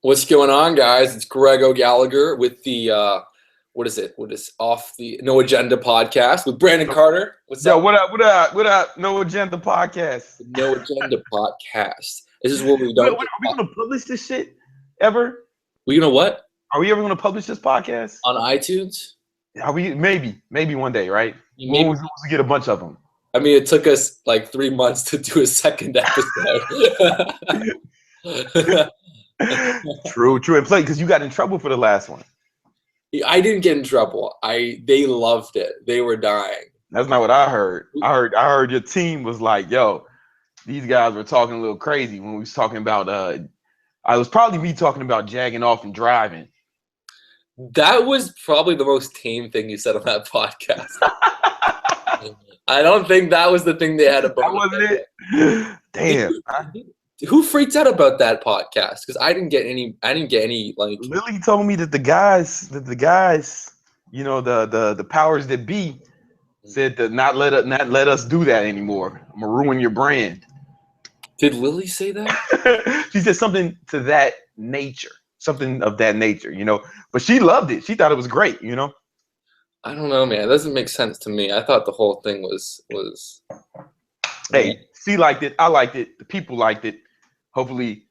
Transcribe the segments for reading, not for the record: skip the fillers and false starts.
What's going on, guys? It's Greg O'Gallagher with the what is it? What is off the No Agenda podcast with Brandon Carter. What's Yo, up? what up? What up? What up? No Agenda Podcast. The No Agenda podcast. This is what we Are don't. we gonna publish this shit ever? We know what Are we ever gonna publish this podcast? on iTunes? Are we? Maybe one day, right? Maybe. We'll get a bunch of them. I mean, it took us like 3 months to do a second episode. True, and play because you got in trouble for the last one. I didn't get in trouble. They loved it. They were dying. That's not what I heard. I heard your team was like, "Yo, these guys were talking a little crazy when we was talking about." I was probably me talking about jagging off and driving. That was probably the most tame thing you said on that podcast. I don't think that was the thing they had about. That wasn't it. Damn. Who freaked out about that podcast? Because I didn't get any like. Lily told me that the guys, you know, the powers that be, said to not let us do that anymore. I'm gonna ruin your brand. Did Lily say that? She said something to that nature, something of that nature, you know. But she loved it. She thought it was great, you know. I don't know, man. It doesn't make sense to me. I thought the whole thing was. Hey, she liked it. I liked it. The people liked it. Hopefully,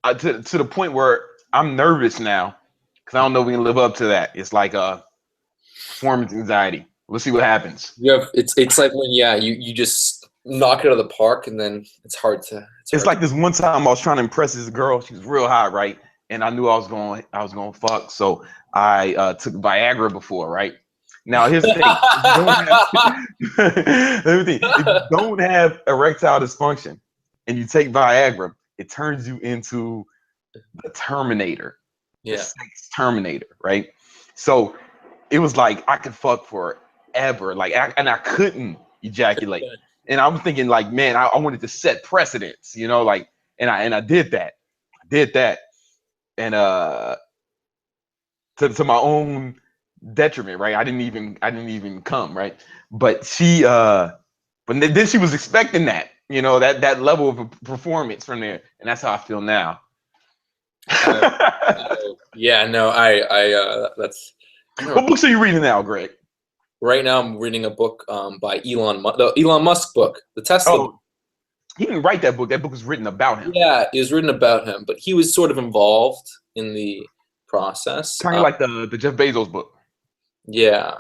to the point where I'm nervous now because I don't know if we can live up to that. It's like performance anxiety. We'll see what happens. Yeah, it's like when you just knock it out of the park and then it's hard to. It's like this one time I was trying to impress this girl. She was real hot, right? And I knew I was going to fuck, so I took Viagra before, right? Now here's the thing: let me think. If you don't have erectile dysfunction and you take Viagra, it turns you into the Terminator, the sex Terminator, right? So it was like I could fuck forever, like, and I couldn't ejaculate. And I was thinking, like, man, I wanted to set precedents, you know, like, and I did that. And to my own detriment, right? I didn't even come, right? But she but then she was expecting that, you know, that level of performance from there, and that's how I feel now. Yeah, no, I that's. What books are you reading now, Greg? Right now, I'm reading a book by the Elon Musk book, the Tesla. Oh, he didn't write that book. That book was written about him. Yeah, it was written about him, but he was sort of involved in the process. Kind of like the Jeff Bezos book. Yeah.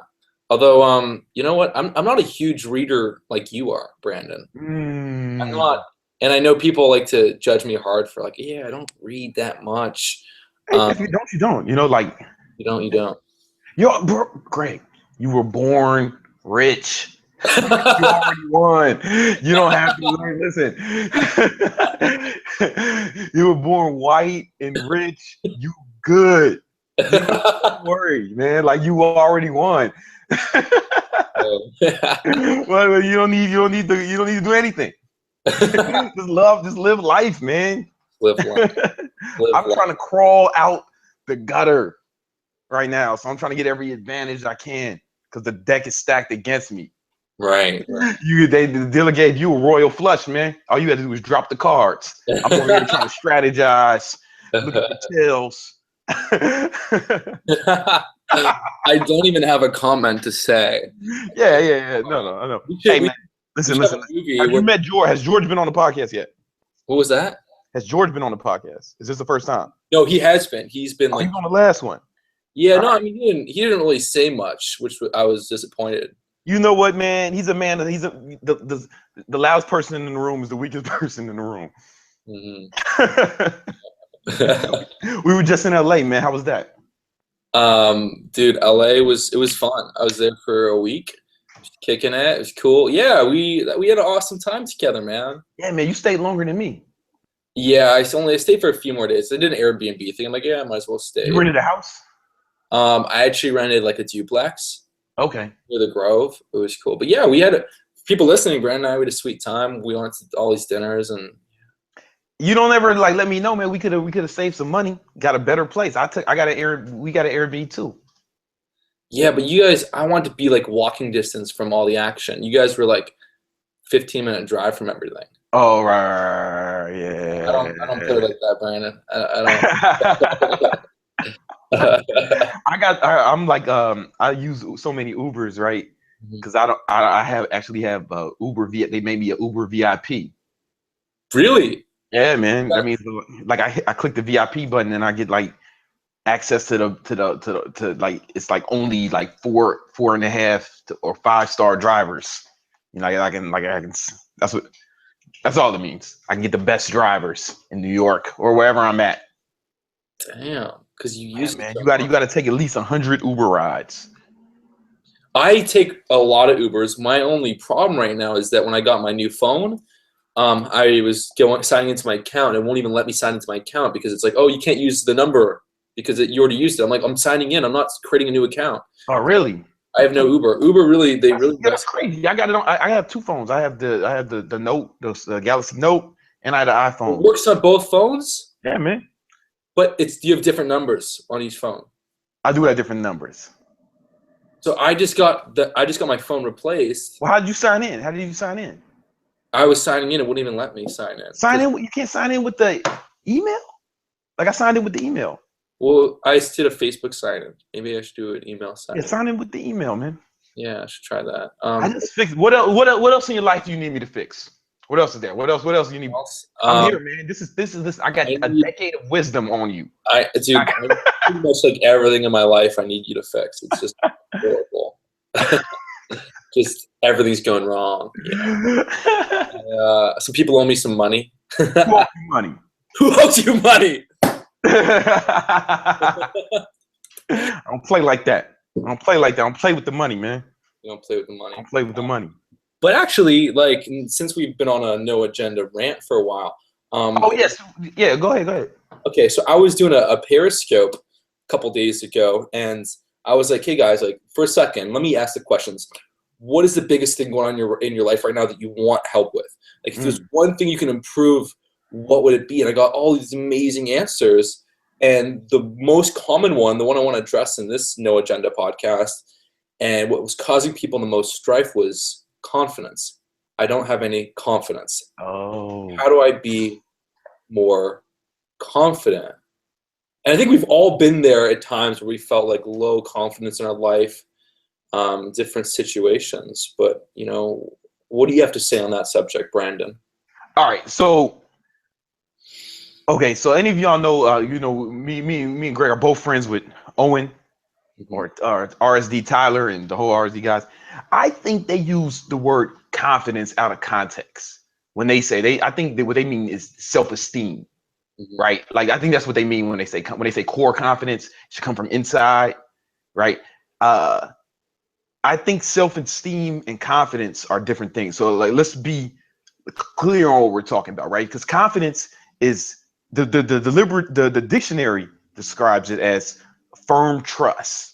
Although, you know what? I'm not a huge reader like you are, Brandon. I'm not, and I know people like to judge me hard for like, yeah, I don't read that much. If you don't, you don't. You know, like you don't. Yo, bro, Greg, you were born rich. You already won. You don't have to learn. Listen, you were born white and rich. You good. Don't worry, man. Like you already won. Well, you don't need to do anything. just live life, man. Live life. I'm trying to crawl out the gutter right now, so I'm trying to get every advantage I can because the deck is stacked against me. Right. The dealer gave you a royal flush, man. All you had to do was drop the cards. I'm over here trying to strategize, look at the tails. I don't even have a comment to say. Yeah. No, I know. Hey, man, listen. Have you met George? Has George been on the podcast yet? What was that? Has George been on the podcast? Is this the first time? No, he has been. He's been like he's on the last one. Yeah, no, I mean he didn't really say much, which I was disappointed. You know what, man? He's a man. The loudest person in the room is the weakest person in the room. Mm-hmm. We were just in LA, man. How was that? Dude, LA was fun. I was there for a week, kicking it. It was cool. Yeah, we had an awesome time together, man. Yeah, man, you stayed longer than me. Yeah, I stayed for a few more days. I did an Airbnb thing. I'm like, yeah, I might as well stay. You rented a house? I actually rented like a duplex. Okay. Near the Grove. It was cool. But yeah, we had people listening. Brandon and I, we had a sweet time. We went to all these dinners and. You don't ever like let me know, man. We could have saved some money. Got a better place. We got an Airbnb too. Yeah, but you guys, I want to be like walking distance from all the action. You guys were like 15-minute drive from everything. Oh, right, yeah. I don't put it like that, Brandon. I'm like, I use so many Ubers, right? Mhm. Because I have actually have Uber V. They made me a Uber VIP. Really? Yeah, man. That means like I click the VIP button and I get like access to the like it's like only like four and a half or 5-star drivers. You know, I can that's all it means. I can get the best drivers in New York or wherever I'm at. Damn, because you Yeah, use it man, so you much. got to take at least 100 Uber rides. I take a lot of Ubers. My only problem right now is that when I got my new phone, I was signing into my account. It won't even let me sign into my account because it's like, oh, you can't use the number because you already used it. I'm like, I'm signing in. I'm not creating a new account. Oh, really? I have no Uber. Uber really, they really That's messed up. crazy. I got it on. I have two phones. I have the Note, the Galaxy Note, and I have the It iPhone. works on both phones, Yeah, man. but you have different numbers on each phone. I do have different numbers. So I just got my phone replaced. Well, how did you sign in? How did you sign in? I was signing in, it wouldn't even let me sign in Sign because, in. You can't sign in with the email. Like I signed in with the email. well, I did a Facebook sign in. Maybe I should do an email Yeah, sign in. sign in with the email, man. Yeah, I should try that. I just fixed. What else? What else in your life do you need me to fix? What else is there? What else? What else do you need? Else? I'm here, man. This. I got I a need, decade of wisdom on you. dude, pretty much like everything in my life I need you to fix. It's just horrible. Just everything's going wrong. Yeah. Some people owe me some money. Who owes you money? Who owes you money? I don't play like that. I don't play like that. I don't play with the money, man. You don't play with the I money. don't play with the money. But actually, like since we've been on a no agenda rant for a while, Oh yes, yeah. Go ahead. Go ahead. okay, so I was doing a Periscope a couple days ago, and I was like, "Hey guys, like for a second, let me ask the questions. What is the biggest thing going on in your life right now that you want help with? Like, if there's one thing you can improve, what would it be?" And I got all these amazing answers, and the most common one, the one I want to address in this No Agenda podcast, and what was causing people the most strife was confidence. I don't have any confidence. Oh. How do I be more confident? And I think we've all been there at times where we felt like low confidence in our life, different situations. But what do you have to say on that subject, Brandon? All right. So okay. So any of y'all know, me and Greg are both friends with Owen Mm-hmm. or RSD Tyler and the whole RSD guys. I think they use the word confidence out of context when they say I think what they mean is self-esteem. Mm-hmm. Right? Like I think that's what they mean when they say core confidence should come from inside, right? Uh, I think self-esteem and confidence are different things. So like let's be clear on what we're talking about, right? Because confidence is the dictionary describes it as firm trust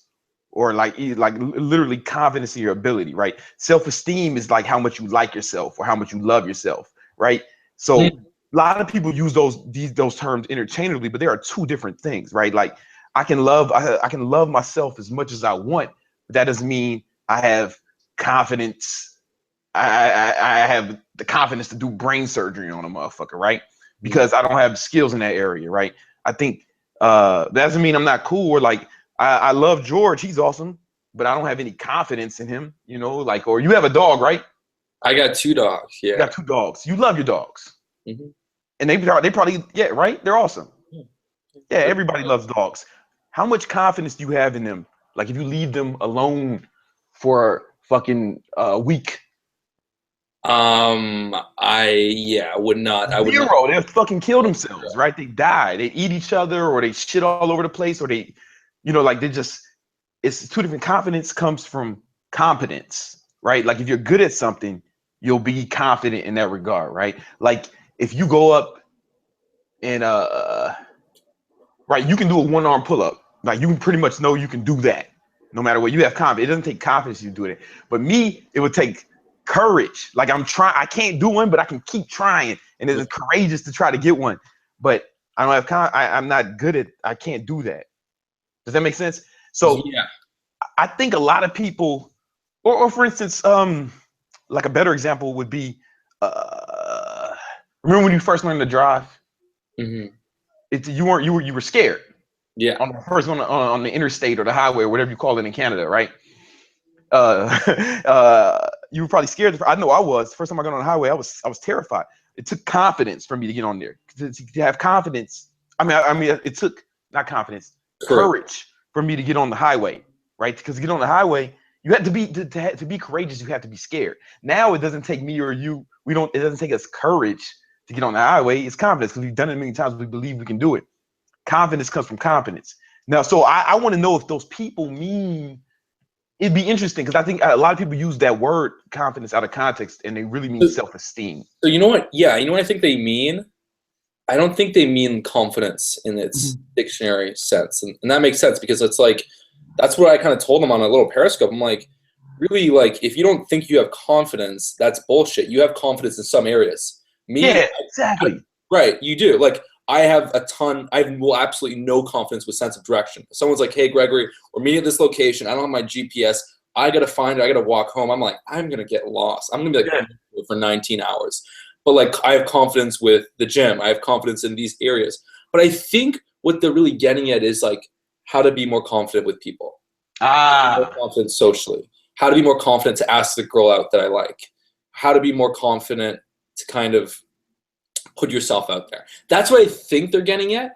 or like literally confidence in your ability, right? Self-esteem is like how much you like yourself or how much you love yourself, right? So a lot of people use those terms interchangeably, but there are two different things, right? Like I can love myself as much as I want, but that doesn't mean I have confidence. I have the confidence to do brain surgery on a motherfucker, right? Because I don't have skills in that area, right? I think that doesn't mean I'm not cool or like I love George, he's awesome, but I don't have any confidence in him, like or you have a dog, right? I got two dogs. You Yeah. got two dogs. You love your dogs. Mm-hmm. And they probably yeah, right? They're awesome. Yeah. Yeah, everybody loves dogs. How much confidence do you have in them? Like if you leave them alone for fucking a week. I would not. I would not. Zero. They'll fucking kill themselves, right? They die. They eat each other or they shit all over the place or they, like they just, it's two different confidence comes from competence, right? Like if you're good at something, you'll be confident in that regard, right? Like if you go up and, right, you can do a one-arm pull-up. Like you can pretty much know you can do that no matter what. You have confidence. It doesn't take confidence you do it. But me, it would take courage. Like I can't do one, but I can keep trying. And it's courageous to try to get one. But I don't have I'm not good at, I can't do that. Does that make sense? So Yeah. I think a lot of people, or for instance, like a better example would be, Remember when you first learned to drive? Mm-hmm. You were scared Yeah. on the first on the interstate or the highway or whatever you call it in Canada, right? uh, you were probably scared. I know I was. The first time I got on the highway, I was terrified. It took confidence for me to get on there. To have confidence. I mean, it took not confidence, Correct. courage for me to get on the highway, right? Because to get on the highway, you have to be to be courageous. You have to be scared. Now it doesn't take me or you. We don't. It doesn't take us courage to get on the highway. It's confidence because we've done it many times. We believe we can do it. Confidence comes from confidence. Now, so I want to know if those people mean it'd be interesting because I think a lot of people use that word confidence out of context and they really mean So, self-esteem. so you know what? Yeah, you know what I think they mean? I don't think they mean confidence in its Mm-hmm. dictionary sense. And that makes sense because it's like, that's what I kind of told them on a little Periscope. I'm like, really, like, if you don't think you have confidence, that's bullshit. You have confidence in some areas. Me, Yeah, exactly. right, you do. Like, I have absolutely no confidence with sense of direction. If someone's like, hey, Gregory, we're meeting at this location. I don't have my GPS. I got to find it. I got to walk home. I'm like, I'm going to get lost. I'm going to be like for 19 hours. But like, I have confidence with the gym. I have confidence in these areas. But I think what they're really getting at is like how to be more confident with people, more Ah, confident socially, how to be more confident to ask the girl out that I like, how to be more confident to kind of put yourself out there. That's what I think they're getting at.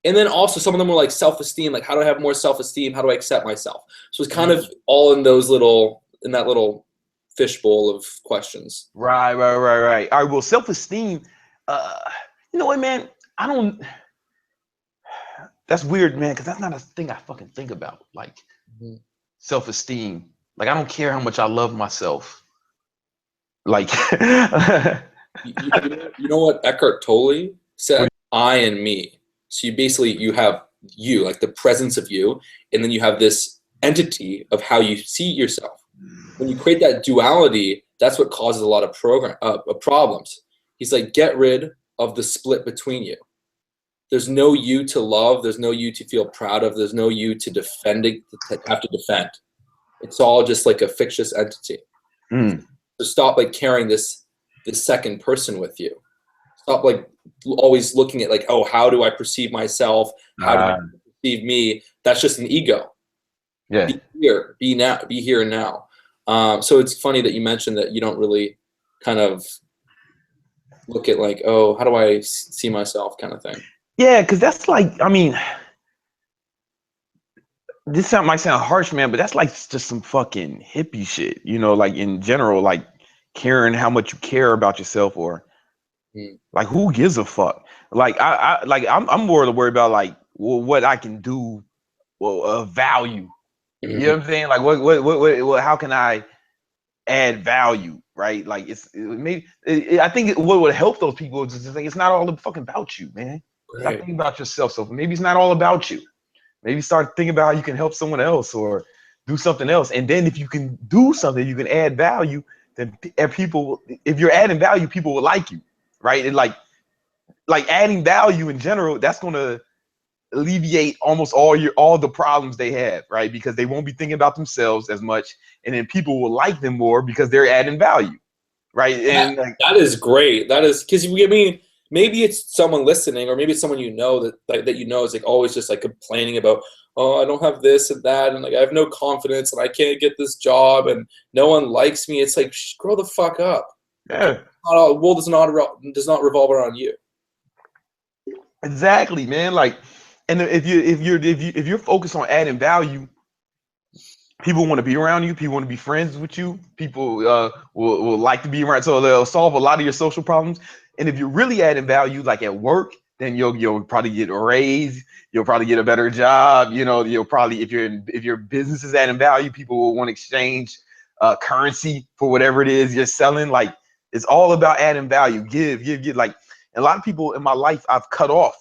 And then also some of them were like self-esteem, like how do I have more self-esteem? How do I accept myself? So it's kind of all in that little fishbowl of questions. right. All right. Well, self-esteem. Uh, you know what, man? I don't. That's weird, man, because that's not a thing I fucking think about. Like Mhm. self-esteem. Like I don't care how much I love myself. Like, You know what Eckhart Tolle said? I and me. So you have you, like the presence of you, and then you have this entity of how you see yourself. When you create that duality, that's what causes a lot of problems. He's like, get rid of the split between you. There's no you to love. There's no you to feel proud of. There's no you to have to defend. It's all just like a fictitious entity. mm, So stop like carrying this second person with you. Stop like always looking at like, oh, how do I perceive myself? How do you perceive me? That's just an ego. yeah. Be here, be here and now. So it's funny that you mentioned that you don't really kind of look at like, oh, how do I see myself kind of thing. Yeah, because that's like, I mean, might sound harsh, man, but that's like just some fucking hippie shit, like in general, like caring how much you care about yourself or Mm. like who gives a fuck? Like I'm more worried about like what I can do of value. You know Mm-hmm. what I'm saying? Like what how can I add value, right? Like I think what would help those people is just like it's not all fucking about you, man. Stop Right. thinking about yourself. So maybe it's not all about you. Maybe start thinking about how you can help someone else or do something else. And then if you can do something, you can add value, then if you're adding value, people will like you, right? And like adding value in general, that's gonna alleviate almost all the problems they have, right? Because they won't be thinking about themselves as much, and then people will like them more because they're adding value, right? That, And like, that is great. That is because I mean, maybe it's someone listening, or maybe it's someone you know that you know is like always just like complaining about, oh, I don't have this and that, and like I have no confidence, and I can't get this job, and no one likes me. It's like grow the fuck up. Okay, yeah, the world does not revolve around you. exactly, man. Like, and if you're focused on adding value, people want to be around you. People want to be friends with you. People will like to be around. So they'll solve a lot of your social problems. And if you're really adding value, like at work, then you'll probably get a raise. You'll probably get a better job. You'll probably if your business is adding value, people will want to exchange currency for whatever it is you're selling. Like it's all about adding value. Give. Like and a lot of people in my life I've cut off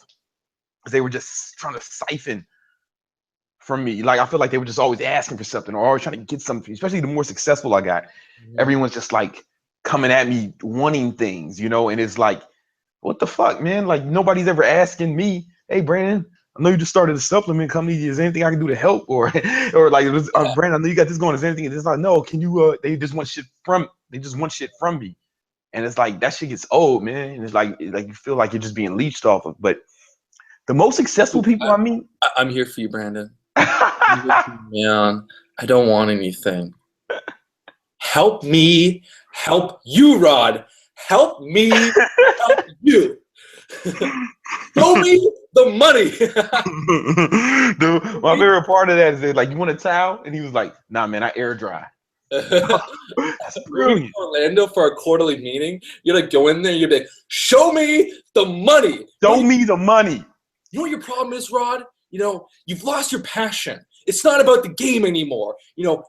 because they were just trying to siphon from me. Like I feel like they were just always asking for something or always trying to get something, especially the more successful I got. Mhm. Everyone's just like coming at me wanting things, and it's like, what the fuck, man? Like nobody's ever asking me, hey Brandon, I know you just started a supplement company. Is there anything I can do to help? Or like Brandon, I know you got this going. Is there anything? It's like, no, can you they just want shit from me. And it's like that shit gets old, man. And it's like you feel like you're just being leached off of. But the most successful people I meet, I'm here for you, Brandon. Man, I don't want anything. Help me, help you, Rod. Help me, help you. Show me the money. Dude, my favorite part of that is like, you want a towel? And he was like, nah, man, I air dry. That's brilliant. Orlando for a quarterly meeting. You're like, go in there, you're like, show me the money. Show me the money. You know what your problem is, Rod? You know, you've lost your passion. It's not about the game anymore. You know,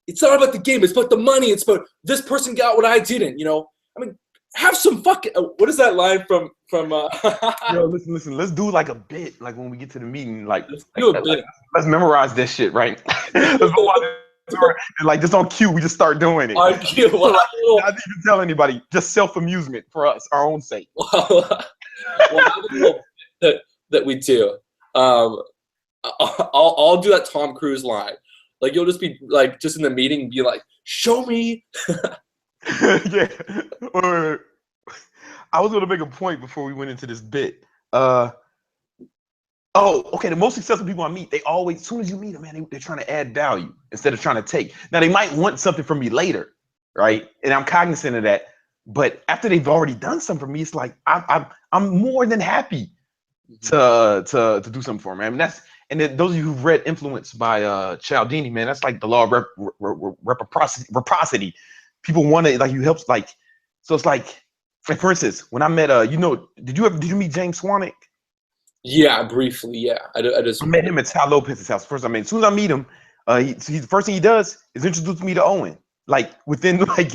it's not about the game. It's about the money. It's about this person got what I didn't. You know, I mean, have some fucking. What is that line from? Yo, listen. Let's do like a bit. Like when we get to the meeting, like let's memorize this shit, right? Let's go on and like just on cue, we just start doing it. On cue. Not even tell anybody. Just self-amusement for us, our own sake. That we do. I'll do that Tom Cruise line. Like you'll just be like just in the meeting, be like, "Show me." Yeah. I was gonna make a point before we went into this bit. Okay. The most successful people I meet, they always, as soon as you meet them, man, they're trying to add value instead of trying to take. Now they might want something from me later, right? And I'm cognizant of that. But after they've already done something for me, it's like I'm more than happy to do something for them. I mean, then those of you who've read Influence by Cialdini, man, that's like the law of reciprocity. People want to, like, you help, like, so it's like, for instance, when I met did you meet James Swanwick? Yeah, briefly. Yeah, I met him at Tal Lopez's house. First, as soon as I meet him, the first thing he does is introduce me to Owen. Like within like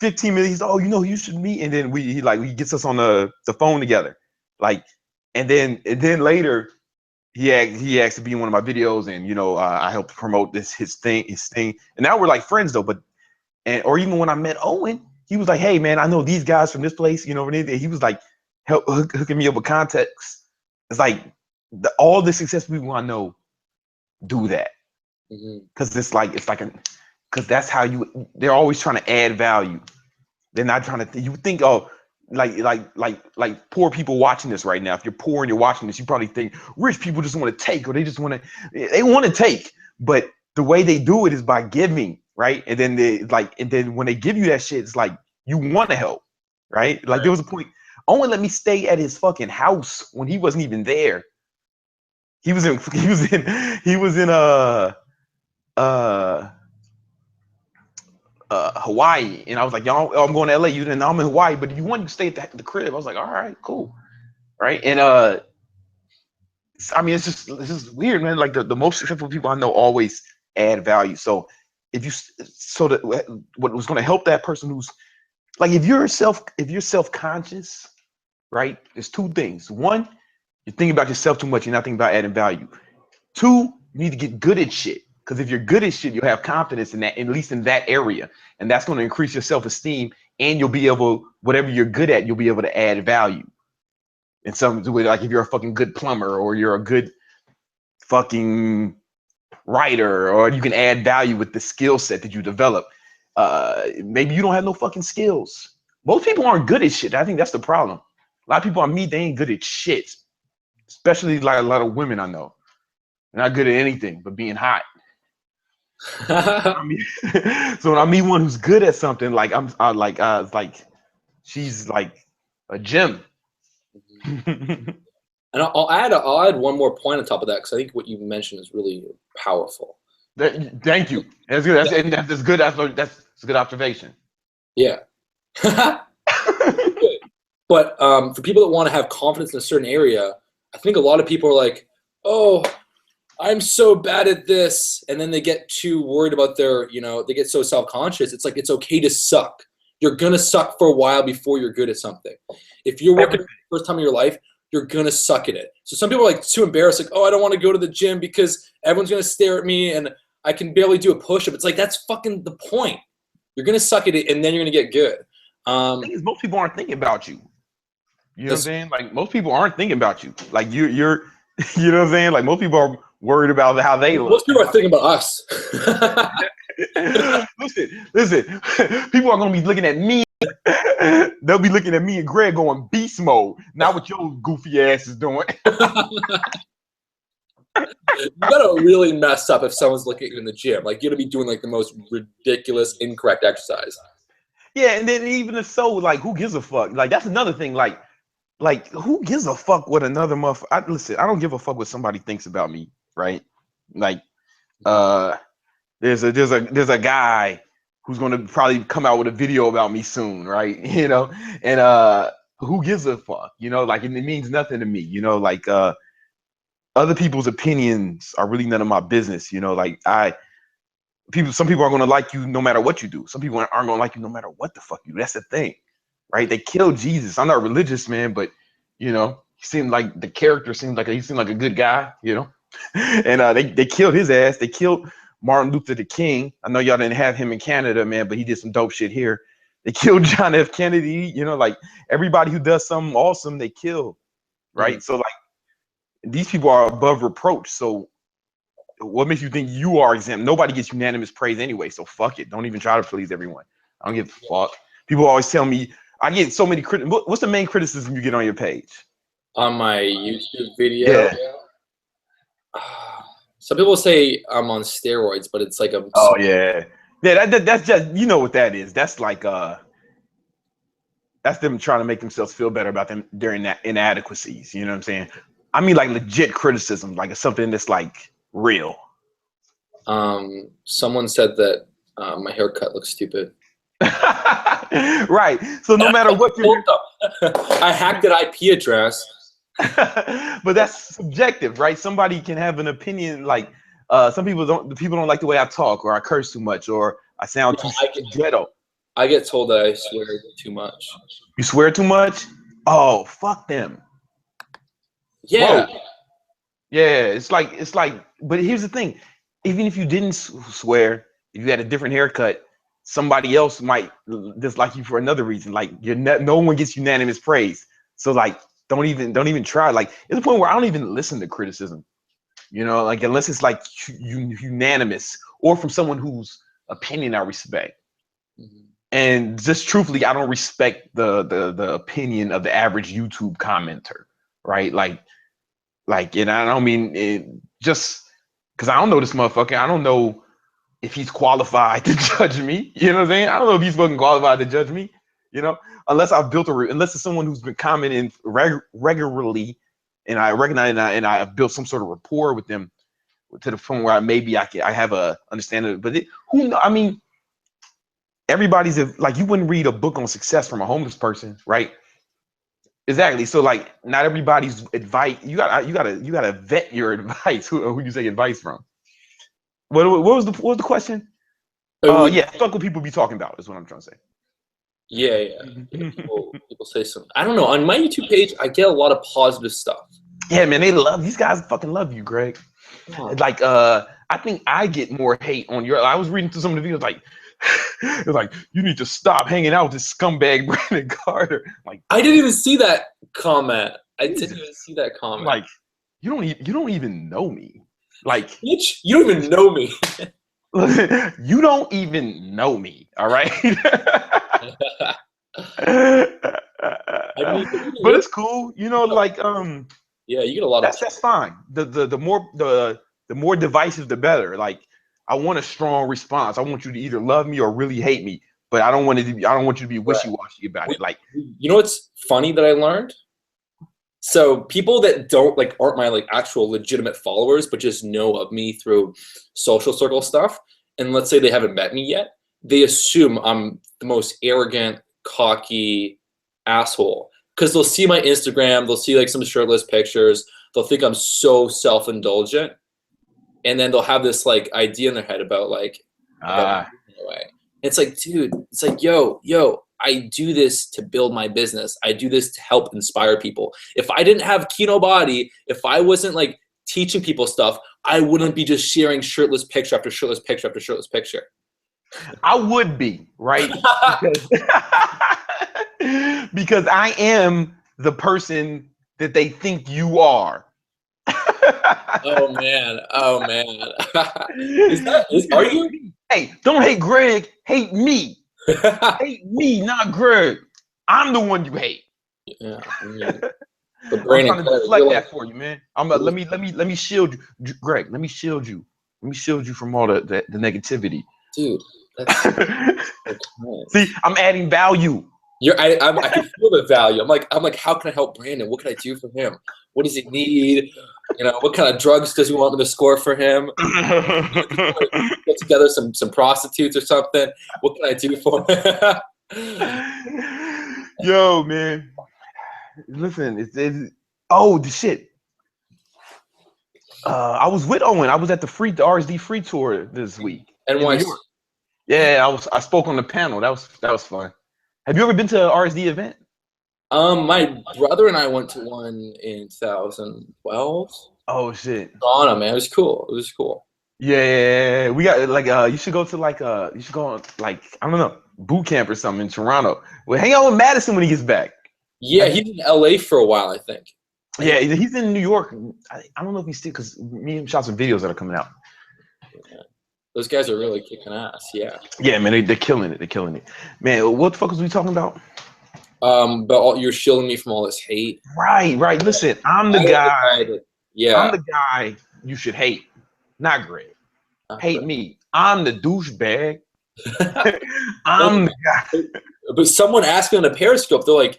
15 minutes, he's, oh, you should meet, and then he gets us on the phone together, like, and then later he asked to be in one of my videos, and I helped promote his thing, and now we're like friends though. Or even when I met Owen, he was like, hey man, I know these guys from this place, he was like hooking me up with context. It's like all the successful people I know do that, because because that's how they're always trying to add value. They're not trying to. You think, oh, like poor people watching this right now. If you're poor and you're watching this, you probably think rich people just want to take, or they want to take. But the way they do it is by giving, right? And then then when they give you that shit, it's like you want to help, right? Like there was a point. Owen let me stay at his fucking house when he wasn't even there. He was in Hawaii, and I was like, y'all, I'm going to LA. You didn't know I'm in Hawaii, but you want to stay at the crib. I was like, all right, cool, right? And I mean, it's just weird, man. Like the most successful people I know always add value. So what was going to help that person who's like, if you're self-conscious, right? There's two things. One, you're thinking about yourself too much. You're not thinking about adding value. Two, you need to get good at shit. Because if you're good at shit, you'll have confidence in that, at least in that area. And that's going to increase your self-esteem. And you'll be able, whatever you're good at, you'll be able to add value. In some way, like if you're a fucking good plumber, or you're a good fucking writer, or you can add value with the skill set that you develop. Maybe you don't have no fucking skills. Most people aren't good at shit. I think that's the problem. A lot of people I meet, they ain't good at shit. Especially like a lot of women I know. They're not good at anything but being hot. So when I meet one who's good at something, like she's like a gem. And I'll add one more point on top of that, because I think what you mentioned is really powerful. Thank you. That's good. That's good. That's a good observation. Yeah. But for people that want to have confidence in a certain area, I think a lot of people are like, oh, I'm so bad at this. And then they get too worried about they get so self-conscious. It's like, it's okay to suck. You're going to suck for a while before you're good at something. If you're working for the first time in your life, you're going to suck at it. So some people are like too embarrassed, like, oh, I don't want to go to the gym because everyone's going to stare at me and I can barely do a push-up. It's like, that's fucking the point. You're going to suck at it and then you're going to get good. The thing is, most people aren't thinking about you. You know what I'm saying? Like, most people aren't thinking about you. Like, you're you know what I'm saying? Like, most people are worried about how they look. Most people are thinking about us. Listen. People are going to be looking at me They'll be looking at me and Greg going beast mode, not what your goofy ass is doing. You gotta really mess up if someone's looking at you in the gym. Like, you gotta be doing like the most ridiculous, incorrect exercise. Yeah, and then even if so, like, who gives a fuck? Like, that's another thing. Like who gives a fuck what another motherfucker? Listen, I don't give a fuck what somebody thinks about me, right? Like, there's a guy who's gonna probably come out with a video about me soon, right? You know, and who gives a fuck? You know, like, it means nothing to me. You know, like, other people's opinions are really none of my business. You know, like, some people are gonna like you no matter what you do. Some people aren't gonna like you no matter what the fuck you do. That's the thing, right? They killed Jesus. I'm not religious, man, but you know, he seemed like the character seemed like he seemed like a good guy, you know. And they killed his ass. They killed Martin Luther the King. I know y'all didn't have him in Canada, man, but he did some dope shit here. They killed John F. Kennedy. You know, like, everybody who does something awesome, they kill, right? So, like, these people are above reproach. So what makes you think you are exempt? Nobody gets unanimous praise anyway, so fuck it. Don't even try to please everyone. I don't give a fuck. People always tell me, I get so many what's the main criticism you get on your page? On my YouTube video? Yeah. Some people say I'm on steroids, but it's like a... Oh, yeah. Yeah, that's just, you know what that is. That's like, that's them trying to make themselves feel better about them during that inadequacies. You know what I'm saying? I mean, like, legit criticism, like, it's something that's like real. Someone said that my haircut looks stupid. Right. So no matter what I hacked an IP address. But that's subjective, right? Somebody can have an opinion. Like, some people don't like the way I talk, or I curse too much, or I sound too ghetto. I get told that I swear too much. You swear too much? Oh, fuck them. Yeah. Whoa. Yeah, it's like, but here's the thing. Even if you didn't swear, if you had a different haircut, somebody else might dislike you for another reason. Like, no one gets unanimous praise. So, like, don't even try. Like, it's a point where I don't even listen to criticism. You know, like, unless it's like unanimous or from someone whose opinion I respect. And just truthfully, I don't respect the opinion of the average YouTube commenter, right? Like, and I don't mean it just because I don't know this motherfucker. I don't know if he's qualified to judge me. You know what I'm saying? I don't know if he's fucking qualified to judge me. You know, unless unless it's someone who's been commenting regularly, and I recognize and I have built some sort of rapport with them to the point where I have a understanding. But I mean, everybody's like, you wouldn't read a book on success from a homeless person, right? Exactly. So, like, not everybody's advice. You gotta vet your advice. Who you take advice from? What was the question? Yeah, fuck what people be talking about is what I'm trying to say. Yeah. People say something. I don't know. On my YouTube page, I get a lot of positive stuff. Yeah, man, these guys fucking love you, Greg. Oh. Like, I think I get more hate on your. I was reading through some of the videos, like, it's like, you need to stop hanging out with this scumbag Brandon Carter. Like, I didn't even see that comment. Like, you don't even know me. Like, bitch, you don't even know me. You don't even know me. All right. But it's cool, you know. Like, yeah, you get a lot of. That's fine. The more divisive, the better. Like, I want a strong response. I want you to either love me or really hate me, but I don't want you to be wishy-washy about it. Like, you know what's funny that I learned? So people that aren't my actual legitimate followers, but just know of me through social circle stuff, and let's say they haven't met me yet, they assume I'm the most arrogant, cocky asshole. Because they'll see my Instagram, they'll see some shirtless pictures, they'll think I'm so self-indulgent, and then they'll have this idea in their head about it's like, dude, it's like, yo, I do this to build my business. I do this to help inspire people. If I didn't have Kinobody, if I wasn't teaching people stuff, I wouldn't be just sharing shirtless picture after shirtless picture after shirtless picture. I would be, right? Because I am the person that they think you are. Oh man. Are you? Hey, don't hate Greg, hate me. Hate me, not Greg. I'm the one you hate. Yeah, I mean, but I'm Brandon trying to Carter, you're deflect like, that for you, man. Let me shield you, Greg. Let me shield you. Let me shield you from all the negativity. dude, that's so kind. See, I'm adding value. I can feel the value. I'm like, how can I help Brandon? What can I do for him? What does he need? You know, what kind of drugs does he want me to score for him? Get together some prostitutes or something. What can I do for him? Yo, man. Listen, it's oh the shit. I was with Owen. I was at the RSD free tour this week in New NYC. York. Yeah, I spoke on the panel. That was fun. Have you ever been to an RSD event? My brother and I went to one in 2012. Oh shit. Ghana, man. It was cool. It was cool. Yeah, we got like you should go to like you should go on like I don't know boot camp or something in Toronto. Well, hang out with Madison when he gets back. Yeah, he's in LA for a while, I think. Yeah, he's in New York. I don't know if he's still because me and him shot some videos that are coming out. Yeah. Those guys are really kicking ass. Yeah. Yeah, man, they're killing it. They're killing it. Man, what the fuck was we talking about? But you're shielding me from all this hate. Right. Listen, I'm the I am guy. that, I'm yeah. the guy you should hate, not Greg. Not Hate great. me. I'm the douchebag. I'm the guy. But someone asked me on a Periscope, they're like,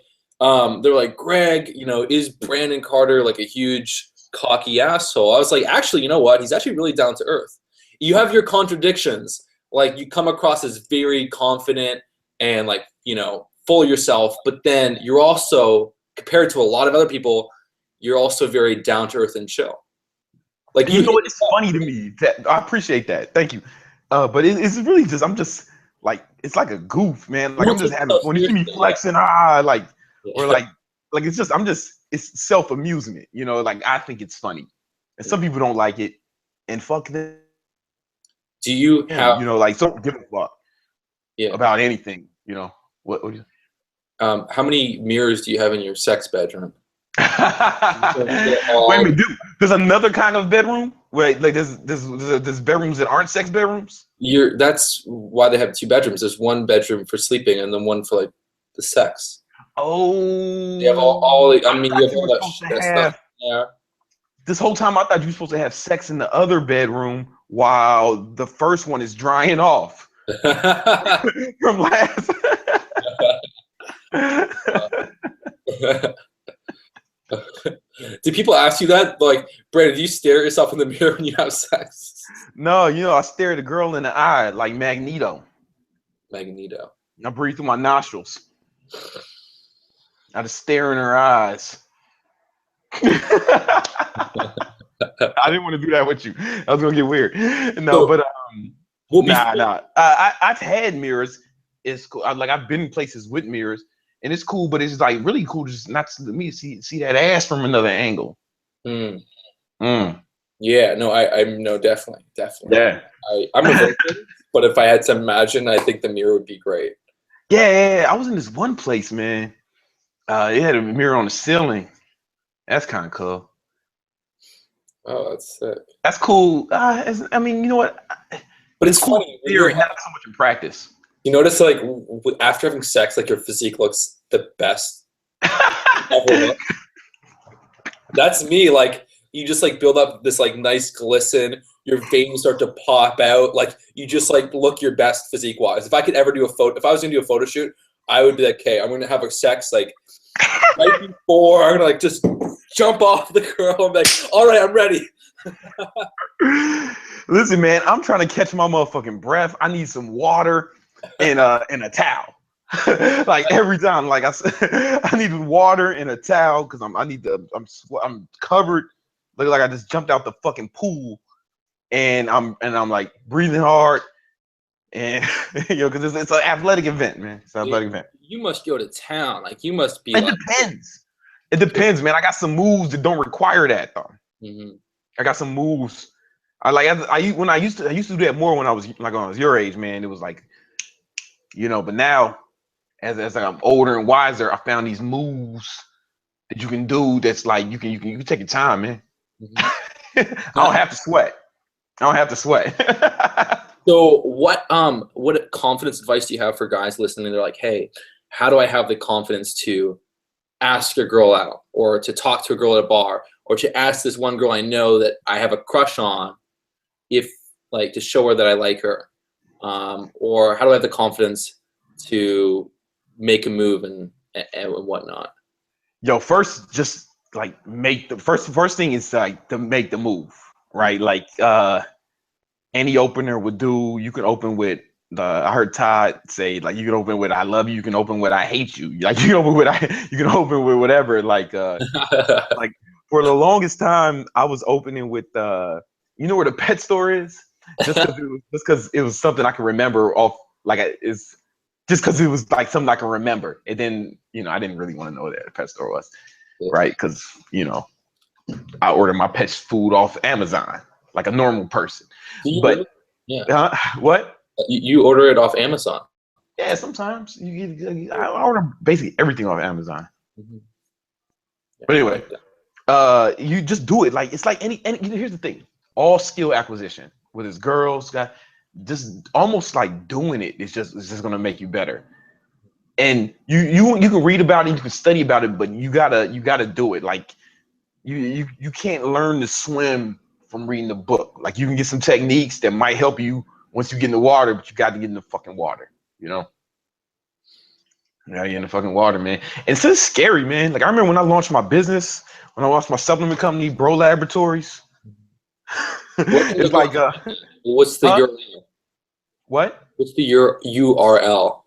Greg, you know, is Brandon Carter like a huge cocky asshole? I was like, actually, you know what? He's actually really down to earth. You have your contradictions. Like you come across as very confident and like, you know, full of yourself, but then you're also, compared to a lot of other people, you're also very down to earth and chill. Like You know what? It's funny to me. I appreciate that. Thank you. But it's really just I'm just like it's like a goof, man. Like I'm just having when you see me flexing, like or like it's just it's self amusement. You know, like I think it's funny, and some people don't like it, and fuck them. Do you have, You know, like so don't give a fuck about anything. You know what? How many mirrors do you have in your sex bedroom? Wait a minute, dude. There's another kind of bedroom. Wait, like there's bedrooms that aren't sex bedrooms. That's why they have two bedrooms. There's one bedroom for sleeping and then one for like the sex. Oh, you have all I mean, you have all that stuff. Yeah. This whole time I thought you were supposed to have sex in the other bedroom while the first one is drying off from last. Do people ask you that? Like, Brandon, do you stare at yourself in the mirror when you have sex? No, you know, I stare at a girl in the eye like Magneto. I breathe through my nostrils. I just stare in her eyes. I didn't want to do that with you. I was gonna get weird. No, but nah. I've had mirrors. It's cool. I've been in places with mirrors, and it's cool. But it's like really cool just not to me see that ass from another angle. Yeah, no, I no, definitely. Yeah. I'm a virgin, but if I had to imagine, I think the mirror would be great. Yeah. I was in this one place, man. It had a mirror on the ceiling. That's kind of cool. Oh, that's sick. That's cool. I mean, you know what? But it's cool in theory, not so much in practice. You notice, like, after having sex, like, your physique looks the best ever look. That's me. Like, you just, like, build up this, like, nice glisten. Your veins start to pop out. Like, you just, like, look your best physique-wise. If I could ever do if I was going to do a photo shoot, I would be like, okay, I'm going to have a sex, like, right before. I'm going to, like, just jump off the girl. I'm like, all right, I'm ready. Listen, man, I'm trying to catch my motherfucking breath. I need some water and a towel. Like every time, like I need water and a towel because I'm covered. Look like I just jumped out the fucking pool, and I'm like breathing hard, and you know because it's an athletic event, man. It's an athletic event. You must go to town. Like you must be. It depends. It depends, man. I got some moves that don't require that though. I got some moves. I used to do that more when I was your age, man. It was like, you know, but now as I'm older and wiser, I found these moves that you can do that's like you can take your time, man. I don't have to sweat. So what confidence advice do you have for guys listening? They're like, hey, how do I have the confidence to ask a girl out, or to talk to a girl at a bar, or to ask this one girl I know that I have a crush on, if like to show her that I like her, or how do I have the confidence to make a move and whatnot? Yo, first, just like make the first thing is like to make the move, right? Like any opener would do. You can open with I heard Todd say like you can open with I love you. You can open with I hate you. Like you can open with you can open with whatever. Like for the longest time, I was opening with you know where the pet store is, just because it was something I can remember off. It's just because it was like something I can remember. And then I didn't really want to know that the pet store was, right? Because I order my pet's food off Amazon like a normal person. But yeah, what? You order it off Amazon? Yeah, sometimes I order basically everything off Amazon. Mm-hmm. Yeah, but anyway, you just do it. Like it's like any here's the thing. All skill acquisition, whether it's girls, guys, just almost like doing it it's just gonna make you better. And you can read about it, you can study about it, but you gotta do it. Like you can't learn to swim from reading the book. Like you can get some techniques that might help you once you get in the water, but you got to get in the fucking water, Yeah, you're in the fucking water, man. And it's just scary, man. Like I remember when I launched my business, when I launched my supplement company, Bro Laboratories. It's like what's the URL? What? What's the URL?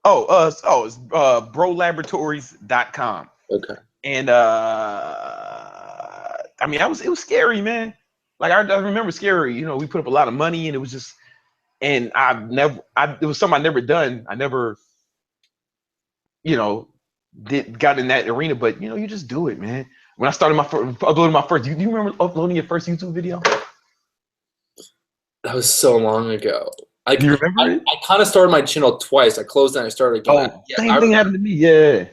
It's brolaboratories.com. Okay. And I mean, it was scary, man. Like I remember scary. We put up a lot of money, and it was just, and it was something I never done. I never, got in that arena. But you just do it, man. When I started uploading my first, do you remember uploading your first YouTube video? That was so long ago. Do you remember it? I kind of started my channel twice. I closed and I started again. Same thing happened to me. Yeah.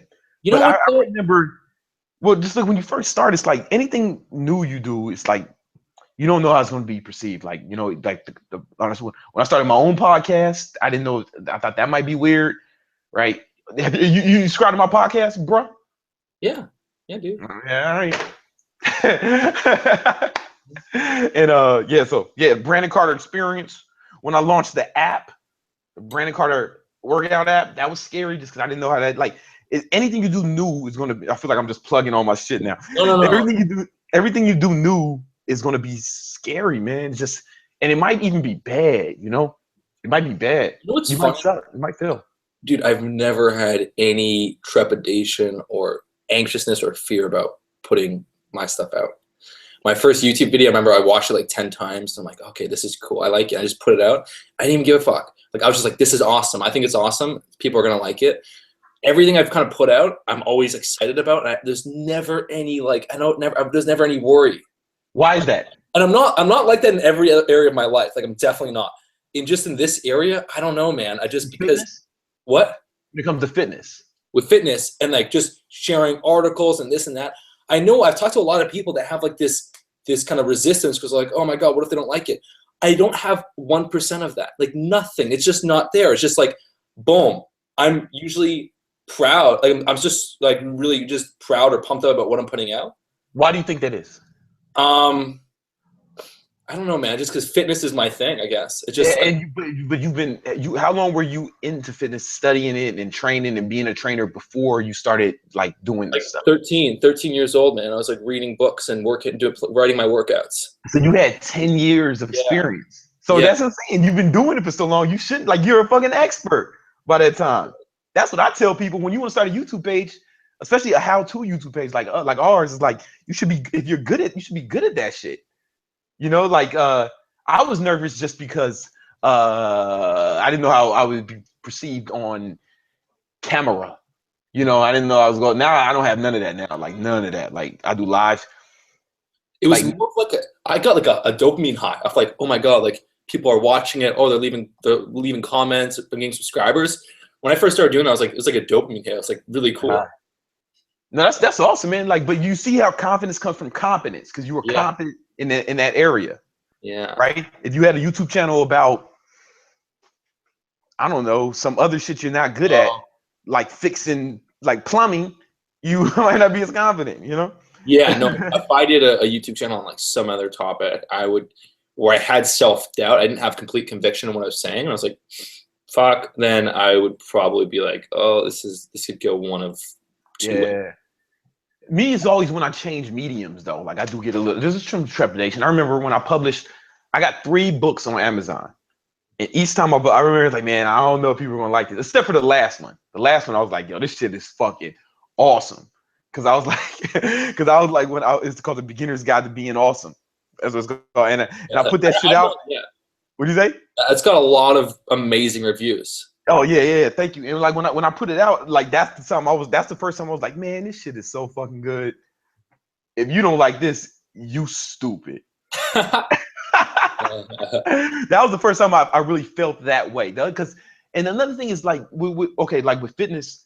But I remember. Well, just like when you first start, it's like anything new you do, it's like you don't know how it's going to be perceived. Like like the honest one. When I started my own podcast, I didn't know. I thought that might be weird, right? You subscribe to my podcast, bro? Yeah, dude. Yeah, all right. And Brandon Carter Experience. When I launched the app, the Brandon Carter workout app, that was scary just because I didn't know how that anything you do new is going to be. I feel like I'm just plugging all my shit now. No. Everything you do new is going to be scary, man. And it might even be bad. It might be bad. What's funny? Might suck. It might fail. Dude, I've never had any trepidation or anxiousness or fear about putting my stuff out. My first YouTube video, I remember I watched it like 10 times. I'm like, okay, this is cool. I like it. I just put it out. I didn't even give a fuck. Like I was just like, this is awesome. I think it's awesome. People are gonna like it. Everything I've kind of put out, I'm always excited about. There's never any there's never any worry. Why is that? And I'm not like that in every other area of my life. Like I'm definitely not. In this area, I don't know, man. Because fitness? What? When it comes to fitness. With fitness and like just sharing articles and this and that. I know I've talked to a lot of people that have like this kind of resistance because like, oh my God, what if they don't like it? I don't have 1% of that. Like nothing. It's just not there. It's just like, boom. I'm usually proud. Like I'm just like really just proud or pumped up about what I'm putting out. Why do you think that is? I don't know, man. Just because fitness is my thing, I guess. It's just. But you've been how long were you into fitness, studying it and training and being a trainer before you started like doing this stuff? 13 years old, man. I was like reading books and writing my workouts. So you had 10 years of experience. So that's what I'm saying. You've been doing it for so long. You shouldn't you're a fucking expert by that time. That's what I tell people when you want to start a YouTube page, especially a how-to YouTube page like ours is like you should be you should be good at that shit. I was nervous just because I didn't know how I would be perceived on camera. I didn't know I was going. Now I don't have none of that now. Like none of that. Like I do live. It was more like I got like a dopamine high of like, oh my God, like people are watching it. Oh, they're leaving comments, they're getting subscribers. When I first started doing it, it was like a dopamine hit. It's like really cool. No, that's awesome, man. Like, but you see how confidence comes from competence because you were confident in that area. Yeah. Right. If you had a YouTube channel about I don't know, some other shit you're not good at, Oh. like fixing like plumbing, you might not be as confident, you know? Yeah, no. If I did a YouTube channel on like some other topic, where I had self-doubt, I didn't have complete conviction in what I was saying, and I was like, fuck, then I would probably be like, oh, this could go one of two ways. Yeah. Me is always when I change mediums though. Like I do get a little, there's some trepidation. I remember when I got 3 books on Amazon. And each time I remember like, man, I don't know if people are gonna like this, except for the last one. The last one, I was like, yo, this shit is fucking awesome. Cause I was like, it's called The Beginner's Guide to Being Awesome. That's what it's called. And I put that shit out. Yeah, What do you say? it's got a lot of amazing reviews. Oh yeah, thank you. And like when I put it out, like that's the first time I was like, man, this shit is so fucking good. If you don't like this, you stupid. That was the first time I really felt that way, because and another thing is like okay, like with fitness,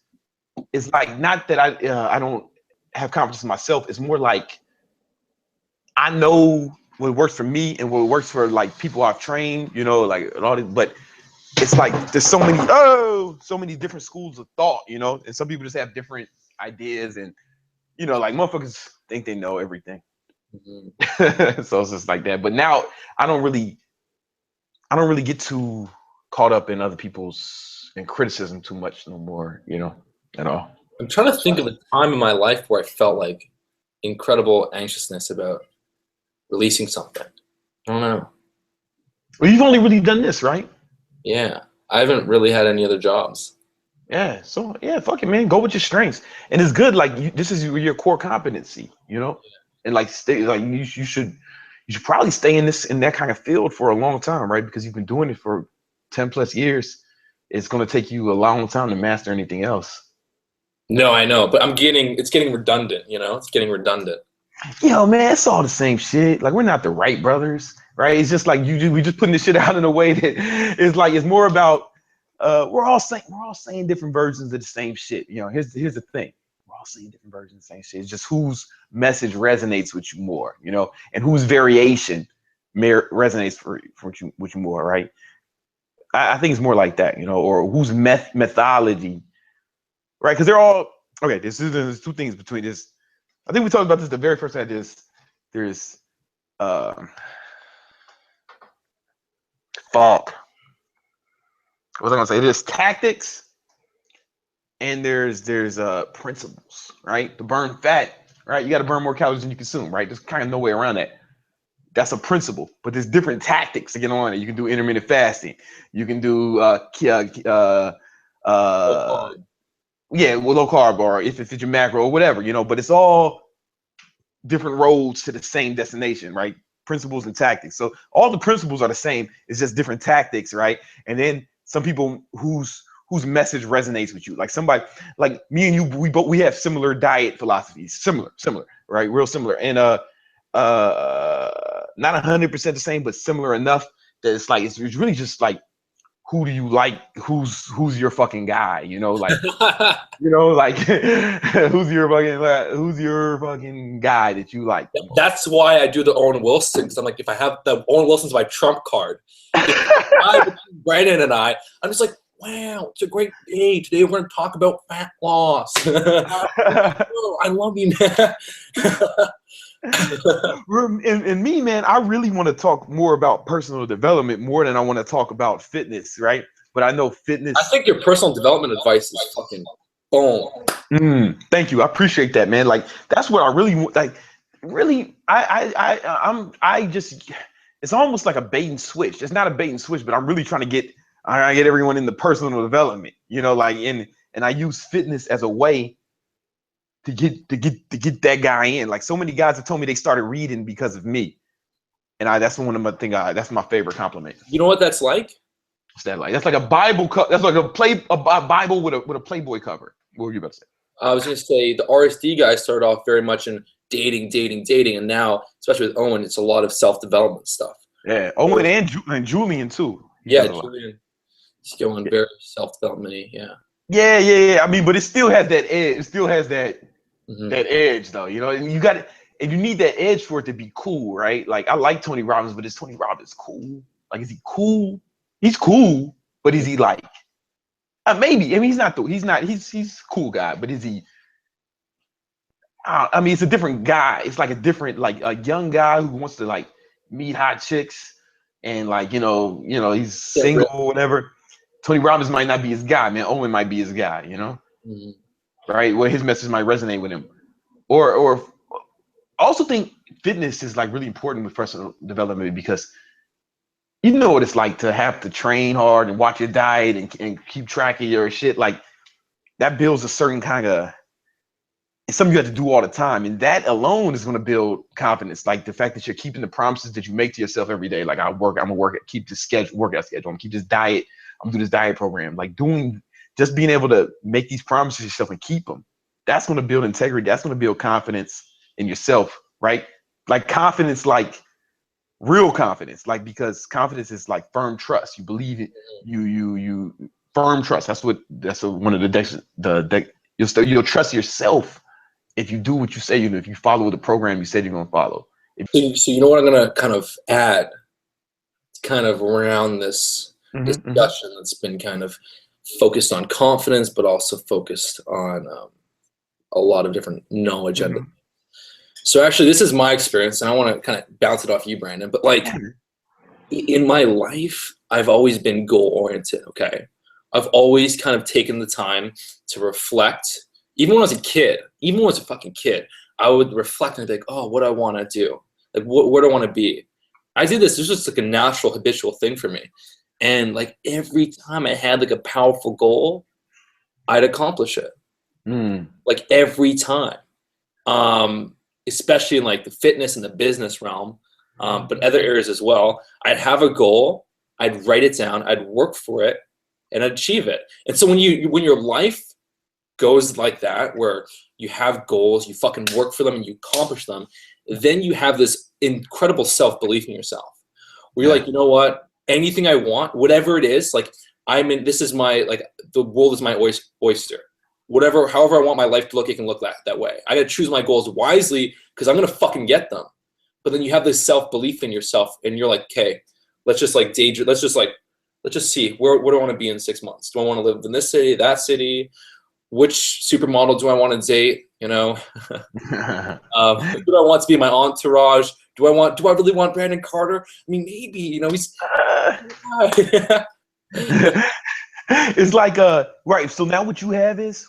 it's like not that I don't have confidence in myself. It's more like I know what works for me and what works for like people I've trained, you know, like and all this, but it's like there's so many different schools of thought, you know, and some people just have different ideas, and you know, like motherfuckers think they know everything. Mm-hmm. So it's just like that. But now I don't really get too caught up in other people's and criticism too much no more, you know, at all. I'm trying to think of a time in my life where I felt like incredible anxiousness about releasing something. I don't know. Well, you've only really done this, right? Yeah, I haven't really had any other jobs. Yeah, so yeah, fuck it, man. Go with your strengths, and it's good. Like this is your core competency, you know, and like stay like you should probably stay in that kind of field for a long time, right? Because you've been doing it for 10+ years. It's going to take you a long time to master anything else. No, I know, but it's getting redundant. You know, it's getting redundant. Yo, man, it's all the same shit. Like we're not the Wright brothers, right? It's just like we just putting this shit out in a way that is like it's more about we're all saying different versions of the same shit. You know, here's the thing. We're all saying different versions of the same shit. It's just whose message resonates with you more, you know, and whose variation resonates with you more, right? I think it's more like that, you know, or whose methodology, right? Because they're all okay. There's 2 things between this. I think we talked about this the very first time. There's fuck. What was I gonna say? There's tactics and there's principles, right? To burn fat, right? You got to burn more calories than you consume, right? There's kind of no way around that. That's a principle, but there's different tactics to get on it. You can do intermittent fasting. You can do low carb, or if it's your macro or whatever, you know. But it's all different roads to the same destination, right? Principles and tactics. So all the principles are the same. It's just different tactics, right? And then some people whose message resonates with you, like somebody like me and you, we have similar diet philosophies, similar, right? Real similar, and not 100% the same, but similar enough that it's like it's really just like who do you like? Who's your fucking guy? You know, like you know, like who's your fucking guy that you like? That's why I do the Owen Wilson, because I'm like, if I have the Owen Wilson's my trump card, Brandon and I'm just like, wow, it's a great day. Today we're going to talk about fat loss. Oh, I love you, man. And me, man, I really want to talk more about personal development more than I want to talk about fitness, right? But I know fitness. I think your personal development advice is fucking boom. Thank you. I appreciate that, man. Like that's what I really want. Like, really, I just. It's almost like a bait and switch. It's not a bait and switch, but I'm really trying to get everyone in the personal development. You know, like and I use fitness as a way to get that guy in. Like so many guys have told me they started reading because of me, and that's one of my thing. That's my favorite compliment. You know what that's like? What's that like? That's like a Bible. That's like a Bible with a Playboy cover. What were you about to say? I was going to say the RSD guys started off very much in dating, and now, especially with Owen, it's a lot of self-development stuff. Yeah, Owen and Julian too. Yeah, Julian. He's going very self-development-y, yeah. Yeah. I mean, but it still has that edge. It still has that that edge, though. You know, and you need that edge for it to be cool, right? Like I like Tony Robbins, but is Tony Robbins cool? Like, is he cool? He's cool, but is he like Maybe. I mean, he's a cool guy, but is he? I mean, it's a different guy. It's like a different, like a young guy who wants to like meet hot chicks and like he's Get single ripped. or whatever. Tony Robbins might not be his guy, man. Owen might be his guy, right? Where his message might resonate with him, or I also think fitness is like really important with personal development because you know what it's like to have to train hard and watch your diet and keep track of your shit. Like that builds a certain kind of, it's something you have to do all the time. And that alone is going to build confidence. Like the fact that you're keeping the promises that you make to yourself every day. Like I'm gonna keep this workout schedule. I'm gonna keep this diet. I'm gonna do this diet program. Like just being able to make these promises to yourself and keep them. That's going to build integrity. That's going to build confidence in yourself, right? Like confidence, like real confidence, like because confidence is like firm trust. You believe it. You firm trust. That's one of the you'll trust yourself if you do what you say you do. If you follow the program you said you're gonna follow. So you know what I'm gonna kind of add, kind of around this discussion that's been kind of focused on confidence, but also focused on a lot of different knowledge. So actually, this is my experience, and I want to kind of bounce it off you, Brandon. But like in my life, I've always been goal oriented. Okay, I've always kind of taken the time to reflect. Even when I was a kid, even when I was a fucking kid, I would reflect and be like, "Oh, what do I want to do? Like, where do I want to be?" I did this. This was just like a natural, habitual thing for me. And like every time I had like a powerful goal, I'd accomplish it. Like every time. Especially in like the fitness and the business realm, but other areas as well. I'd have a goal, I'd write it down, I'd work for it, and I'd achieve it. And so when your life goes like that, where you have goals, you fucking work for them, and you accomplish them, then you have this incredible self-belief in yourself, where you're like, you know what? Anything I want, whatever it is, like this is my, like the world is my oyster. However I want my life to look, it can look that way. I gotta choose my goals wisely because I'm gonna fucking get them. But then you have this self-belief in yourself, and you're like, okay, let's just like daydream. Let's just see where do I want to be in 6 months? Do I want to live in this city, that city? Which supermodel do I want to date? Who do I want to be my entourage? Do I really want Brandon Carter? I mean, maybe he's. It's like right. So now what you have is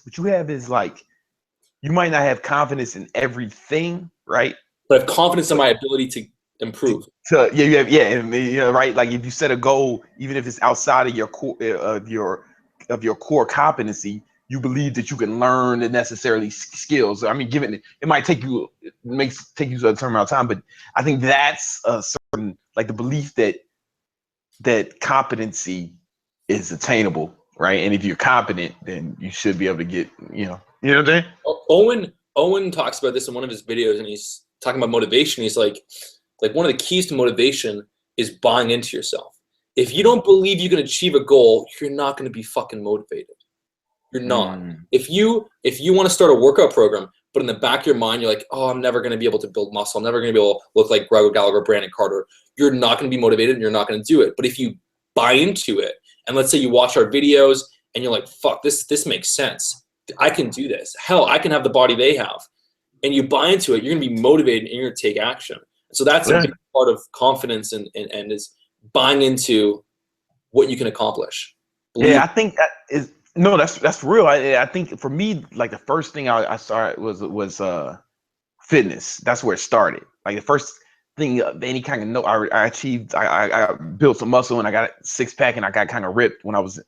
like you might not have confidence in everything, right? But I have confidence in my ability to improve. Right. Like if you set a goal, even if it's outside of your core of your core competency, you believe that you can learn the necessary skills. I mean, given it might take you a certain amount of time, but I think that's a certain, like the belief that competency is attainable, right? And if you're competent, then you should be able to get, you know what I'm saying? Owen talks about this in one of his videos, and he's talking about motivation. He's like one of the keys to motivation is buying into yourself. If you don't believe you can achieve a goal, you're not going to be fucking motivated. You're not. If you want to start a workout program, but in the back of your mind, you're like, oh, I'm never going to be able to build muscle. I'm never going to be able to look like Gregor Gallagher, Brandon Carter. You're not going to be motivated, and you're not going to do it. But if you buy into it, and let's say you watch our videos, and you're like, fuck, this makes sense. I can do this. Hell, I can have the body they have. And you buy into it, you're going to be motivated, and you're going to take action. So that's a big part of confidence and is buying into what you can accomplish. Yeah, I think that is that's real. I think for me, like the first thing I started was fitness. That's where it started. Like the first thing of any kind of I achieved. I built some muscle and I got a 6-pack and I got kind of ripped when I was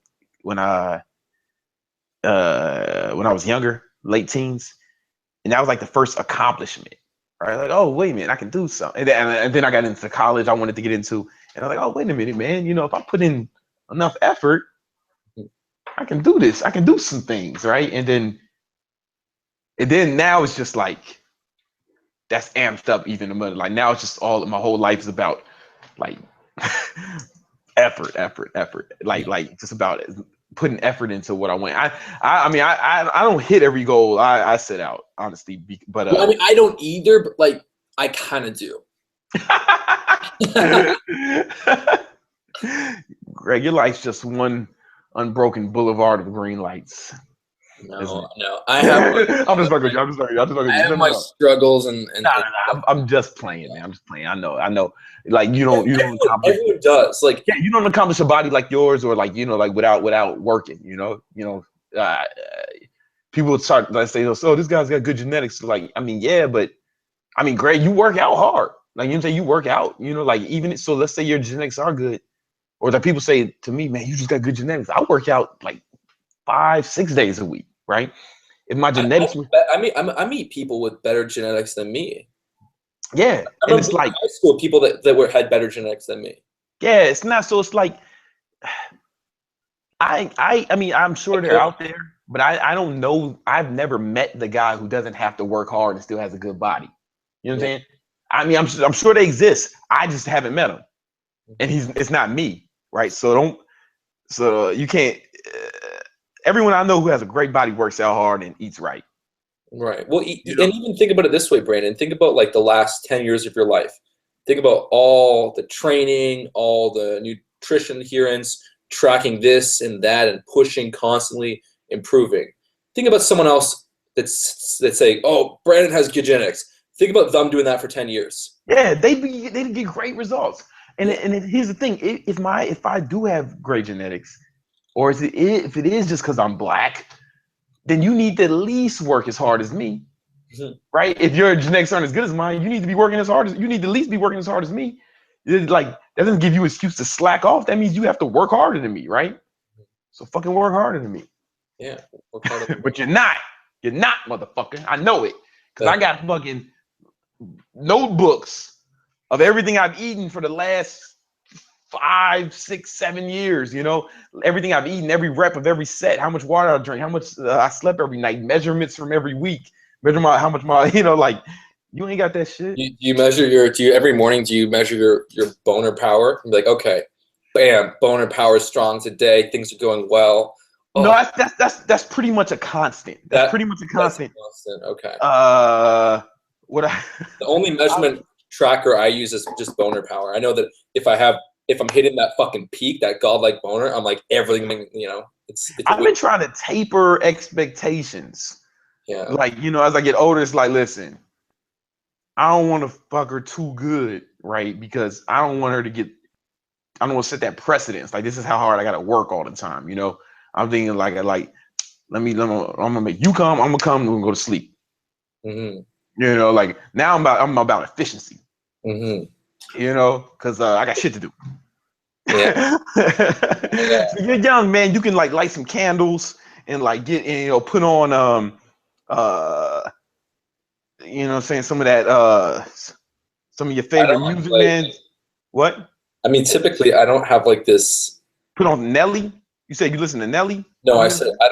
younger, late teens, and that was like the first accomplishment. Right? Like, oh wait a minute, I can do something. And then I got into college. I wanted to get into, and I was like, oh wait a minute, man. If I put in enough effort, I can do this. I can do some things, right? And then now it's just like that's amped up even more. Like now it's just my whole life is about like effort. Like just about putting effort into what I want. I mean I don't hit every goal I set out, honestly, but I mean I don't either, but like I kind of do. Greg, your life's just one unbroken boulevard of green lights. No. I have I'm just fucking with you. I'm just fucking with you. I have my struggles and I'm just playing, man. I'm just playing. I know. Like you don't accomplish. Everyone does. Like you don't accomplish a body like yours, or like like without working. People start like say, "Oh, this guy's got good genetics." Like, I mean, yeah, but I mean, Greg, you work out hard. Like you say, you work out. Like even so, let's say your genetics are good, or that people say to me, "Man, you just got good genetics." I work out like 5-6 days a week, right? If my genetics I meet people with better genetics than me. Yeah, and it's like high school people that had better genetics than me. Yeah, it's not. So it's like I mean, I'm sure they're out there, but I don't know. I've never met the guy who doesn't have to work hard and still has a good body. You know what I'm saying? I mean, I'm sure they exist. I just haven't met him, and it's not me, right? So you can't. Everyone I know who has a great body works out hard and eats right. Right. Well, and even think about it this way, Brandon. Think about like the last 10 years of your life. Think about all the training, all the nutrition adherence, tracking this and that, and pushing constantly, improving. Think about someone else that's saying, "Oh, Brandon has good genetics." Think about them doing that for 10 years. Yeah, they'd get great results. And here's the thing: if I do have great genetics, or if it is just because I'm black, then you need to at least work as hard as me, right? If your genetics aren't as good as mine, you need to be working as hard as you need to at least be working as hard as me. Like that doesn't give you an excuse to slack off. That means you have to work harder than me, right? So fucking work harder than me. Yeah, work harder. But you're not, motherfucker. I know it because I got fucking notebooks of everything I've eaten for the last 5, 6, 7 years. Everything I've eaten, every rep of every set, how much water I drink, how much I slept every night, measurements from every week, how much like you ain't got that shit. You measure every morning? Do you measure your boner power? You're like, okay, bam, boner power is strong today. Things are going well. Oh. No, that's pretty much a constant. That's pretty much a constant. Okay. The only measurement tracker I use is just boner power. I know that if I'm hitting that fucking peak, that godlike boner, I'm like everything. I've been trying to taper expectations. Yeah. Like as I get older, it's like, listen, I don't want to fuck her too good, right? Because I don't want to set that precedence. Like this is how hard I got to work all the time. I'm thinking like I'm gonna make you come. I'm gonna come. And we're gonna go to sleep. Like now I'm about efficiency. Because I got shit to do. Yeah. So you're young, man. You can like light some candles and like get in, put on saying some of that some of your favorite music, man. What? I mean, typically I don't have like this. Put on Nelly. You said you listen to Nelly? No, I said I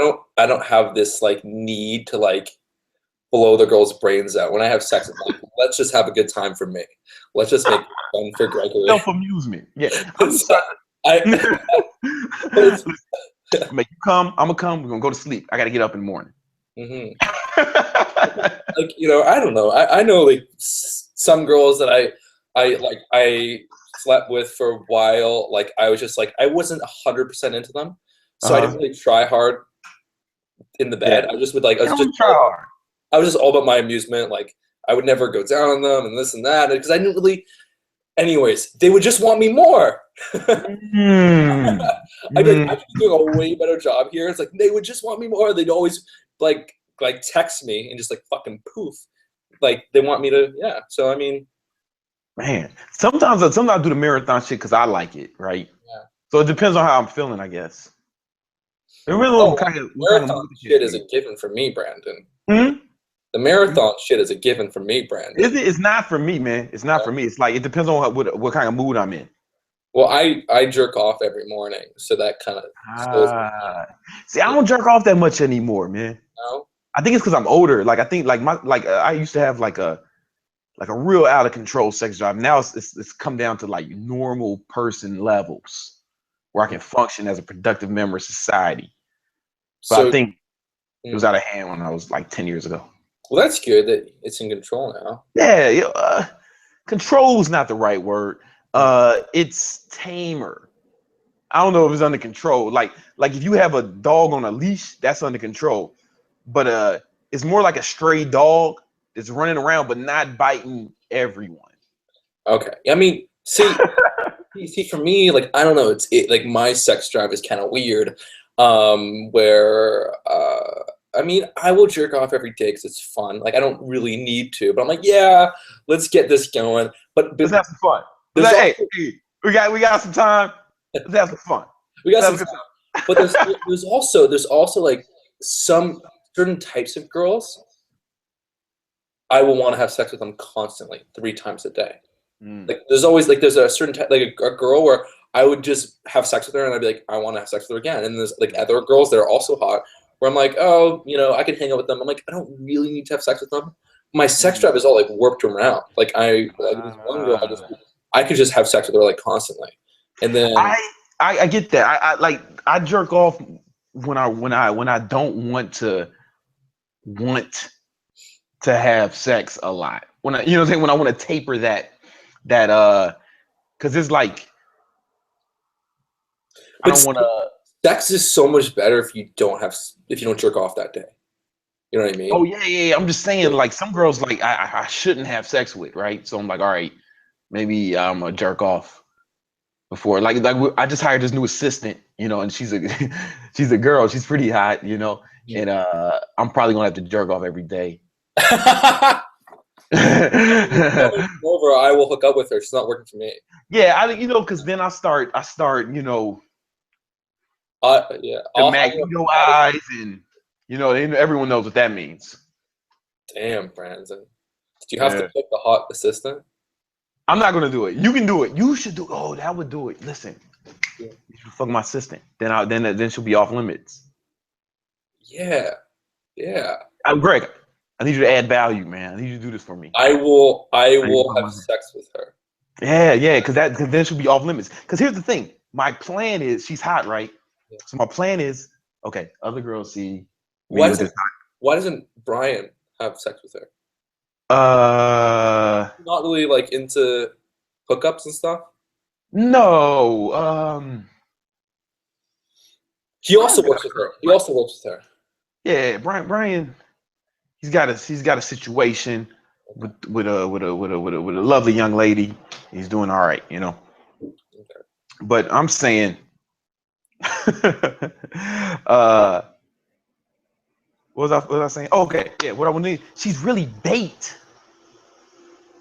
don't have this like need to like blow the girl's brains out when I have sex. Like, let's just have a good time for me. Let's just make fun for Gregory. Self-amusement. Yeah. Make you come. I'm gonna come. We're gonna go to sleep. I gotta get up in the morning. Like I don't know. I know like some girls that I slept with for a while. Like I was just like I wasn't 100% into them, so I didn't really try hard in the bed. I just would like I was just all about my amusement. Like I would never go down on them and this and that because I didn't really. Anyways, they would just want me more. I could be doing a way better job here. It's like they would just want me more. They'd always like text me and just like fucking poof. Like they want me to, yeah. So I mean, man, sometimes I do the marathon shit because I like it, right? Yeah. So it depends on how I'm feeling, I guess. It really marathon shit is a given for me, Brandon. The marathon shit is a given for me, Brandon. It's not for me, man. It's not for me. It's like it depends on what kind of mood I'm in. Well, I jerk off every morning, so that kind of see, I don't jerk off that much anymore, man. No? I think it's because I'm older. Like I think I used to have like a real out of control sex drive. Now it's come down to like normal person levels where I can function as a productive member of society. So I think it was out of hand when I was like 10 years ago. Well, that's good that it's in control now. Yeah, control is not the right word. It's tamer. I don't know if it's under control. Like if you have a dog on a leash, that's under control. But it's more like a stray dog that's running around but not biting everyone. Okay. I mean, see, for me, like, I don't know, like my sex drive is kind of weird. Where I mean, I will jerk off every day because it's fun. Like, I don't really need to, but I'm like, yeah, let's get this going. But Let's have some fun. Hey, we got some time. Let's have some fun. We got some time. But there's also like some certain types of girls I will want to have sex with them constantly, 3 times a day. Like there's always like there's a certain type, like a girl where I would just have sex with her and I'd be like, I want to have sex with her again. And there's like other girls that are also hot where I'm like, oh, you know, I can hang out with them. I'm like, I don't really need to have sex with them. My sex drive is all like warped around. Like this one girl, I could just have sex with her like constantly. And then I get that. I jerk off when I don't want to have sex a lot. When I, you know what I'm saying, when I want to taper that because it's like I don't want to. Sex is so much better if you don't jerk off that day. You know what I mean? Oh yeah. I'm just saying, like some girls, like I shouldn't have sex with, right? So I'm like, all right, maybe I'm a jerk off before. Like I just hired this new assistant, you know, and she's a girl. She's pretty hot, you know, and I'm probably gonna have to jerk off every day. Over, I will hook up with her. She's not working for me. Yeah, you know, because then I start, you know, yeah, the Magneto eyes, and you know, everyone knows what that means. Damn, Brandon, did you have to pick the hot assistant? I'm not gonna do it. You can do it. You should do. Oh, that would do it. Listen, you should fuck my assistant. Then she'll be off limits. Yeah. Greg, I need you to add value, man. I need you to do this for me. I will have sex with her. Yeah, because then she'll be off limits. Because here's the thing. My plan is she's hot, right? Yeah. So my plan is, okay, other girls see why doesn't Brian have sex with her? Not really like into hookups and stuff? No. He also works with her. Yeah, Brian he's got a situation with a lovely young lady. He's doing all right, you know. Okay. But I'm saying what was I saying? Oh, okay, yeah, what I want to need, she's really bait.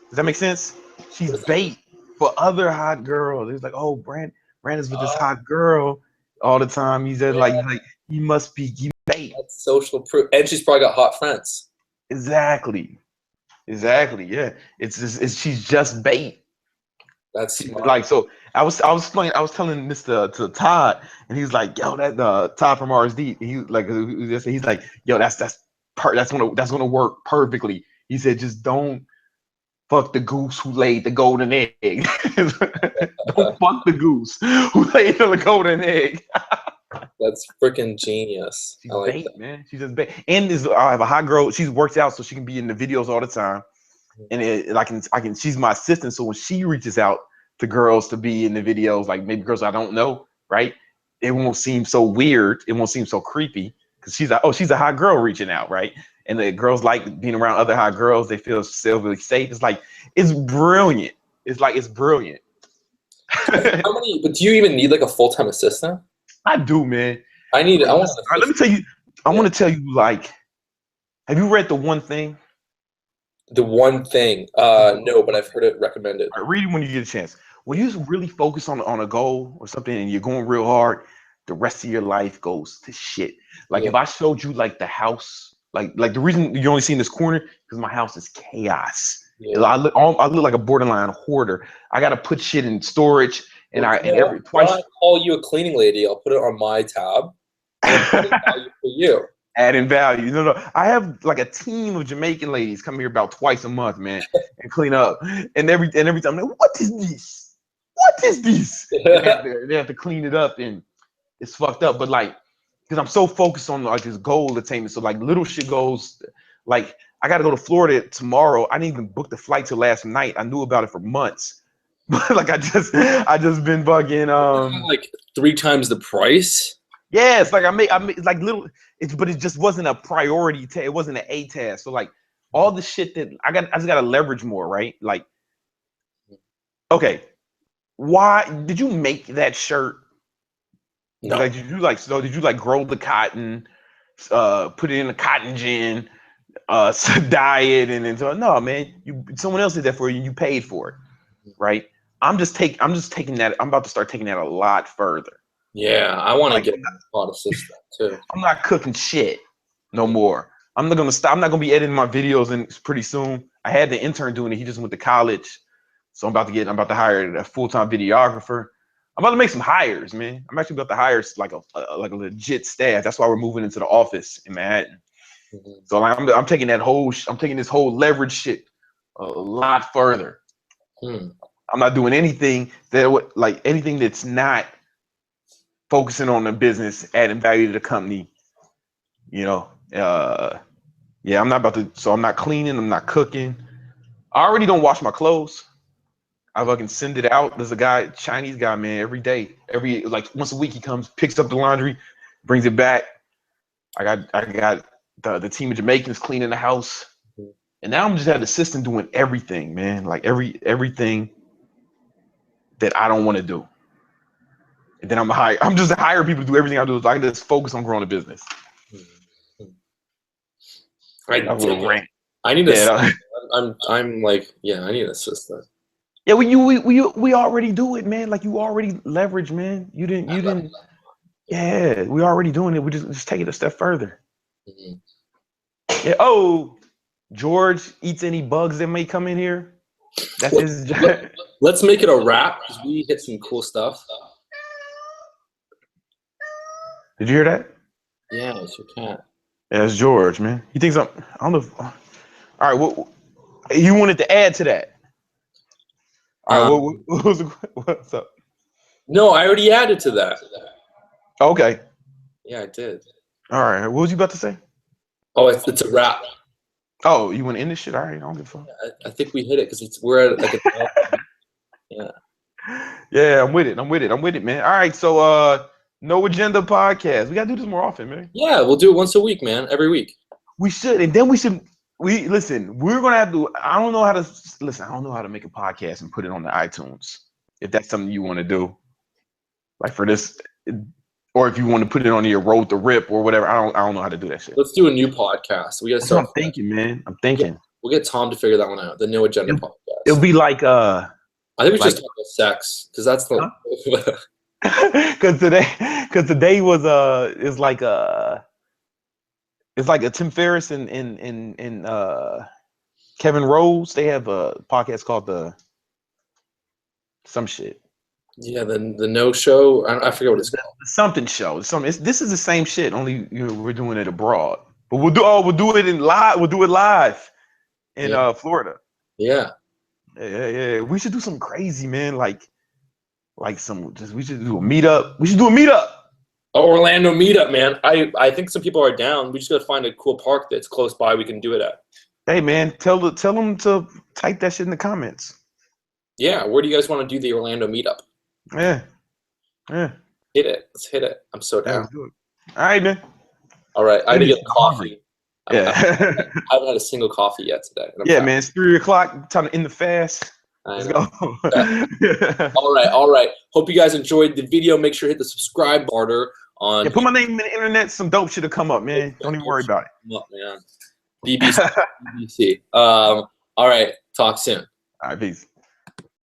Does that make sense? She's bait for other hot girls. It's like, oh, Brandon's with this hot girl all the time. He said like he must be bait. That's social proof. And she's probably got hot friends. Exactly. Yeah. She's just bait. That's smart. Like, so I was telling this to Todd, and he's like, yo, that Todd from RSD. He's like, yo, that's gonna work perfectly. He said, just don't fuck the goose who laid the golden egg. Don't fuck the goose who laid the golden egg. That's freaking genius. She's bait, man. She's just bait. And I have a hot girl. She works out, so she can be in the videos all the time. And I can. She's my assistant, so when she reaches out to girls to be in the videos, like maybe girls I don't know, right? It won't seem so weird. It won't seem so creepy because she's like, oh, she's a hot girl reaching out, right? And the girls like being around other hot girls. They feel really safe. It's like, it's brilliant. It's brilliant. But do you even need like a full-time assistant? I do, man. Let me tell you. I want to tell you, like, have you read The One Thing? The One Thing? No, but I've heard it recommended. Right, read it when you get a chance. When you really focus on a goal or something and you're going real hard, the rest of your life goes to shit. Like if I showed you like the house, like the reason you're only seeing this corner because my house is chaos. Yeah. I look like a borderline hoarder. I gotta put shit in storage, and twice. I call you a cleaning lady. I'll put it on my tab. And value for you. Adding value. No. I have like a team of Jamaican ladies come here about twice a month, man, and clean up. And every time I'm like, what is this? What is this? They have to clean it up, and it's fucked up. But like, because I'm so focused on like this goal attainment, so like little shit goes. Like I got to go to Florida tomorrow. I didn't even book the flight till last night. I knew about it for months. Like I just been bugging. Like 3 times the price. Yeah, it's like I made it's like little. But it just wasn't a priority. It wasn't an A task. So like all the shit that I just got to leverage more, right? Like, okay, why did you make that shirt? No. Like, did you like grow the cotton, put it in a cotton gin, dye it, and then so no, man, someone else did that for you. You paid for it, right? I'm just taking that. I'm about to start taking that a lot further. Yeah, I want to Like, get a lot of system too. I'm not cooking shit no more. I'm not gonna stop. I'm not gonna be editing my videos, and pretty soon I had the intern doing it. He just went to college, so I'm about to hire a full-time videographer. I'm about to make some hires, man. I'm actually about to hire like a legit staff. That's why we're moving into the office in Manhattan. So like, I'm taking this whole leverage shit a lot further. I'm not doing anything anything that's not focusing on the business, adding value to the company. You know, yeah, I'm not about to. So I'm not cleaning. I'm not cooking. I already don't wash my clothes. I fucking send it out. There's a guy, Chinese guy, man, every day, like once a week, he comes, picks up the laundry, brings it back. I got the team of Jamaicans cleaning the house, and now I'm just at the assistant doing everything, man. Like everything that I don't want to do. And then I'm just hiring people to do everything I do. So I can just focus on growing the business. I need yeah, I'm like, yeah, I need an assistant. Yeah, we already do it, man. Like you already leverage, man. You didn't. Yeah, we already doing it. We just take it a step further. Yeah. Oh, George eats any bugs that may come in here. That's his. Let's make it a wrap because we hit some cool stuff. Did you hear that? Yeah, it's your cat. Yeah, it's George, man. He thinks I don't know. All right, what you wanted to add to that? All right, what's up? No, I already added to that. Okay. Yeah, I did. All right, what was you about to say? Oh, it's a wrap. Oh, you want to end this shit? All right, I don't give a fuck. Yeah, I think we hit it because we're at like a yeah. Yeah, I'm with it, man. All right, so No Agenda Podcast. We gotta do this more often, man. Yeah, we'll do it once a week, man. Every week. We should, and then we listen. We're gonna have to. I don't know how to listen. I don't know how to make a podcast and put it on the iTunes. If that's something you want to do, like for this, or if you want to put it on your Road to Rip or whatever. I don't know how to do that shit. Let's do a new podcast. We gotta That's start. what I'm thinking, man. I'm thinking. We'll get Tom to figure that one out. The No Agenda podcast. It'll be like I think we should just talk about sex because that's the. Because today was it's like a Tim Ferriss and Kevin Rose. They have a podcast called some shit. Yeah, the No Show. I forget what it's called. The something show. This is the same shit. Only we're doing it abroad. But we'll do it live. We'll do it live in Florida. Yeah. Yeah. We should do something crazy, man. We should do a meetup. We should do a meetup. Orlando meetup, man. I think some people are down. We just gotta find a cool park that's close by we can do it at. Hey man, tell them to type that shit in the comments. Yeah, where do you guys want to do the Orlando meetup? Yeah. Hit it. Let's hit it. I'm so down. All right, man. All right, I need to get coffee. Yeah. I haven't had a single coffee yet today. Yeah, man. It's 3 o'clock. Time to end the fast. Let's go. All right. Hope you guys enjoyed the video. Make sure to hit the subscribe button on. Yeah, put my name in the internet. Some dope shit will come up, man. Don't even worry about it. Come up, man. BBC. All right. Talk soon. All right, peace.